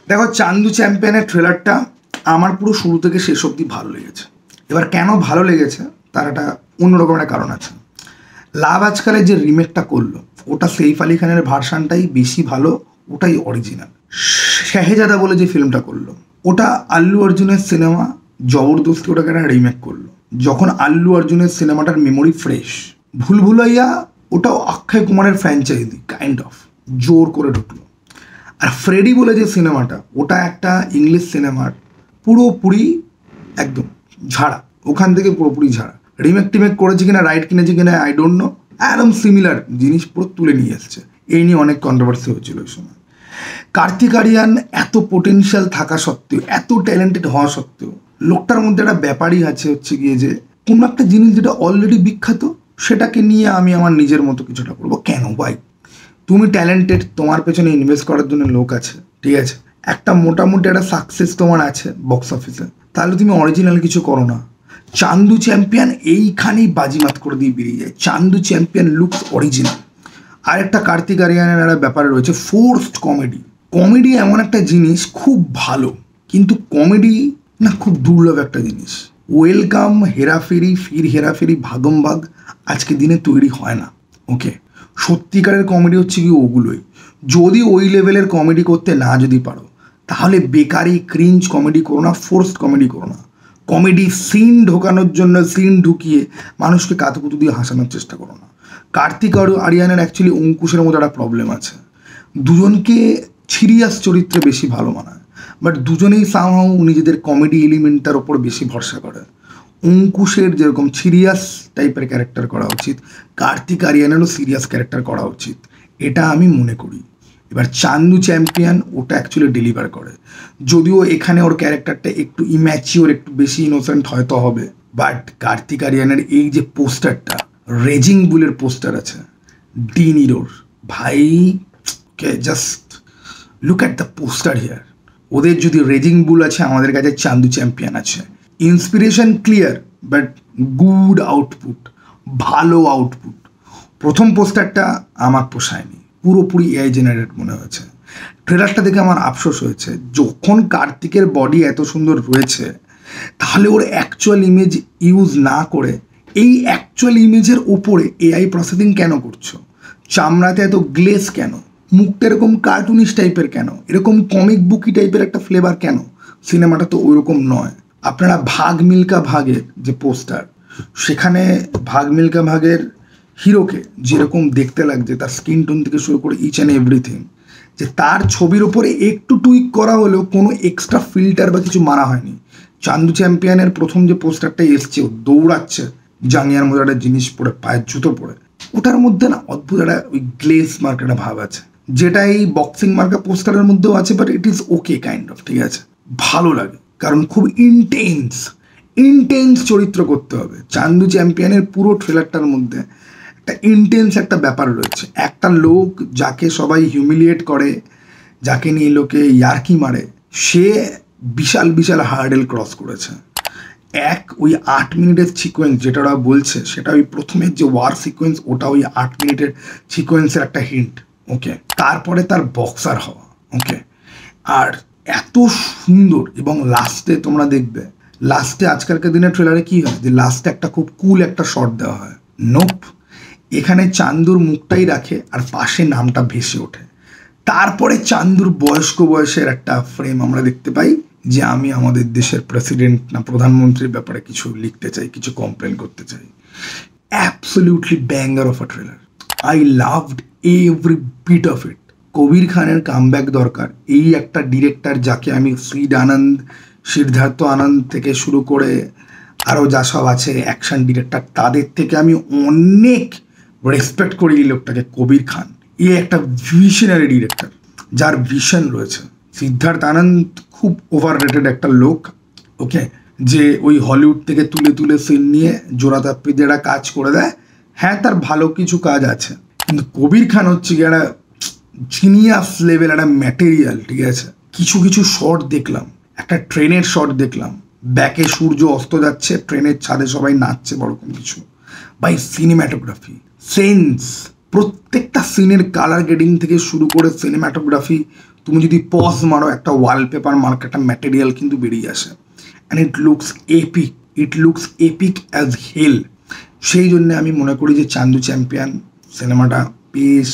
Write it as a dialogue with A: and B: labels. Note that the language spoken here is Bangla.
A: দেখো, চান্দু চ্যাম্পিয়নের ট্রেলারটা আমার পুরো শুরু থেকে শেষ অবধি ভালো লেগেছে। এবার কেন ভালো লেগেছে তার একটা অন্যরকম একটা কারণ আছে। লাভ আজকালের যে রিমেকটা করলো ওটা সৈফ আলি খানের ভার্সানটাই বেশি ভালো, ওটাই অরিজিনাল। শাহেজাদা বলে যে ফিল্মটা করলো ওটা আল্লু অর্জুনের সিনেমা, জবরদস্তি ওটাকে একটা রিমেক করলো। যখন আল্লু অর্জুনের সিনেমাটার মেমোরি ফ্রেশ। ভুল ভুলাইয়া ওটাও অক্ষয় কুমারের ফ্র্যাঞ্চাইজি কাইন্ড অফ জোর করে ঢুকলো। আর ফ্রেডি বলে যে সিনেমাটা ওটা একটা ইংলিশ সিনেমার পুরোপুরি একদম ঝাড়া, ওখান থেকে পুরোপুরি ঝাড়া। রিমেক টিমেক করেছে কিনা, রাইট কিনেছে কিনা আই ডোন্ট নো, একদম সিমিলার জিনিস পুরো তুলে নিয়ে এসছে। এই নিয়ে অনেক কন্ট্রোভার্সি হয়েছিল ওই সময়। কার্তিক আরিয়ান এত পোটেনশিয়াল থাকা সত্ত্বেও, এত ট্যালেন্টেড হওয়া সত্ত্বেও, লোকটার মধ্যে একটা ব্যাপারই আছে হচ্ছে গিয়ে যে কোনো একটা জিনিস যেটা অলরেডি বিখ্যাত সেটাকে নিয়ে আমি আমার নিজের মতো কিছুটা করবো। কেন ভাই? তুমি ট্যালেন্টেড, তোমার পেছনে ইনভেস্ট করার জন্য লোক আছে, ঠিক আছে, একটা মোটামুটি একটা সাকসেস তোমার আছে বক্স অফিসে, তাহলে তুমি অরিজিনাল কিছু করো না। চান্দু চ্যাম্পিয়ন এইখানেই বাজিমাত করে দিয়ে বেরিয়ে যায়। চান্দু চ্যাম্পিয়ন লুকস অরিজিনাল। আর একটা কার্তিক আরিয়ানের একটা ব্যাপার রয়েছে, ফোর্সড কমেডি। কমেডি এমন একটা জিনিস খুব ভালো, কিন্তু কমেডি না খুব দুর্লভ একটা জিনিস। ওয়েলকাম, হেরাফেরি, ফির হেরাফেরি, ভাগম ভাগ আজকে দিনে তৈরি হয় না। ওকে, সত্যিকারের কমেডি হচ্ছে কি ওগুলোই। যদি ওই লেভেলের কমেডি করতে না যদি পারো তাহলে বেকারি ক্রিঞ্জ কমেডি করো না, ফোর্সড কমেডি করো না। কমেডি সিন ঢোকানোর জন্য সিন ঢুকিয়ে মানুষকে কাতুকুতু দিয়ে হাসানোর চেষ্টা করো না। কার্তিক আর আরিয়ানের অ্যাকচুয়ালি অঙ্কুশের মধ্যে একটা প্রবলেম আছে, দুজনকে সিরিয়াস চরিত্রে বেশি ভালো মানায়, বাট দুজনেই সামহাও নিজেদের কমেডি এলিমেন্টটার ওপর বেশি ভরসা করে। অঙ্কুশের যেরকম সিরিয়াস টাইপের ক্যারেক্টার করা উচিত, কার্তিক আরিয়ানেরও সিরিয়াস ক্যারেক্টার করা উচিত, এটা আমি মনে করি। এবার চান্দু চ্যাম্পিয়ন ওটা অ্যাকচুয়ালি ডেলিভার করে, যদিও এখানে ওর ক্যারেক্টারটা একটু ইম্যাচিওর, একটু বেশি ইনোসেন্ট হয়তো হবে, বাট কার্তিক আরিয়ানের এই যে পোস্টারটা, রেজিং বুলের পোস্টার আছে ডি নিরোর, ভাই কে just look at the poster here. ওদের যদি রেজিং বুল আছে, আমাদের কাছে চান্দু চ্যাম্পিয়ন আছে। Inspiration clear, but good output, ভালো আউটপুট। প্রথম পোস্টারটা আমার পোষায়নি, পুরোপুরি এআই জেনারেট মনে হয়েছে। ট্রেলারটা দেখে আমার আফসোস হয়েছে, যখন কার্তিকের বডি এত সুন্দর রয়েছে তাহলে ওর অ্যাকচুয়াল ইমেজ ইউজ না করে এই অ্যাকচুয়াল ইমেজের ওপরে এআই প্রসেসিং কেন করছো? চামড়াতে এত গ্লেস কেন? মুখটা এরকম কার্টুনিশ টাইপের কেন? এরকম কমিক বুকি টাইপের একটা ফ্লেভার কেন? সিনেমাটা তো ওইরকম নয়। আপনারা ভাগ মিল্কা ভাগের যে পোস্টার, সেখানে ভাগ মিল্কা ভাগের হিরোকে যেরকম দেখতে লাগছে, তার স্কিন টোন থেকে শুরু করে ইচ অ্যান্ড এভরিথিং, যে তার ছবির ওপরে একটু টুইক করা হলেও কোনো এক্সট্রা ফিল্টার বা কিছু মারা হয়নি। চান্দু চ্যাম্পিয়নের প্রথম যে পোস্টারটা এসছে, ও দৌড়াচ্ছে জাঙ্গিয়ার মধ্যে একটা জিনিস পরে, পায়ের জুতো পরে, ওটার মধ্যে না অদ্ভুত একটা ওই গ্লেস মার্ক একটা ভাব আছে, যেটা এই বক্সিং মার্কা পোস্টারের মধ্যেও আছে, but it is okay kind of, ঠিক আছে, ভালো লাগে। কারণ খুব ইন্টেন্স চরিত্র করতে হবে। চান্দু চ্যাম্পিয়নের পুরো ট্রেলারটার মধ্যে একটা ইন্টেন্স একটা ব্যাপার রয়েছে। একটা লোক যাকে সবাই হিউমিলিয়েট করে, যাকে নিয়ে লোকে ইয়ার্কি মারে, সে বিশাল বিশাল হার্ডেল ক্রস করেছে। ওই 8 মিনিটের সিকোয়েন্স যেটা ওরা বলছে, সেটা ওই প্রথমের যে ওয়ার সিকোয়েন্স, ওটা ওই 8 মিনিটের সিকোয়েন্সের একটা হিন্ট। ওকে, তারপরে তার বক্সার হওয়া। ওকে, আর এত সুন্দর। এবং লাস্টে তোমরা দেখবে, লাস্টে আজকালকার দিনে ট্রেলারে কি হয়, যে লাস্টে একটা খুব কুল একটা শট দেওয়া হয়। নোপ, এখানে চান্দুর মুখটাই রাখে আর পাশে নামটা ভেসে ওঠে। তারপরে চান্দুর বয়স্ক বয়সের একটা ফ্রেম আমরা দেখতে পাই, যে আমি আমাদের দেশের প্রেসিডেন্ট না প্রধানমন্ত্রীর ব্যাপারে কিছু লিখতে চাই, কিছু কমপ্লেন করতে চাই। Absolutely banger of a trailer. I loved every bit of it. Kabir খানের কামব্যাক দরকার। এই একটা ডিরেক্টর যাকে আমি শ্রীড আনন্দ, সিদ্ধার্থ আনন্দ থেকে শুরু করে আরও যা সব আছে অ্যাকশন ডিরেক্টর, তাদের থেকে আমি অনেক রেসপেক্ট করি এই লোকটাকে। কবির খান এ একটা ভিশনারি ডিরেক্টর, যার ভিশন রয়েছে। সিদ্ধার্থ আনন্দ খুব ওভার রেটেড একটা লোক। ওকে, যে ওই হলিউড থেকে তুলে তুলে সিন নিয়ে জোড়াতাপ্পিদেরা কাজ করে দেয়। হ্যাঁ, তার ভালো কিছু কাজ আছে, কিন্তু কবির খান হচ্ছে কি একটা জিনিয়াস লেভেল একটা ম্যাটেরিয়াল, ঠিক আছে। কিছু কিছু শট দেখলাম, একটা ট্রেনের শট দেখলাম, ব্যাকে সূর্য অস্ত যাচ্ছে, ট্রেনের ছাদে সবাই নাচছে, বড়রকম কিছু। বাই সিনেম্যাটোগ্রাফি সেন্স, প্রত্যেকটা সিনের কালার গ্রেডিং থেকে শুরু করে সিনেম্যাটোগ্রাফি, তুমি যদি পজ মারো একটা ওয়ালপেপার মার্ক একটা ম্যাটেরিয়াল কিন্তু বেরিয়ে আসে, and it looks epic as hell. সেই জন্য আমি মনে করি যে চান্দু চ্যাম্পিয়ন সিনেমাটা বেশ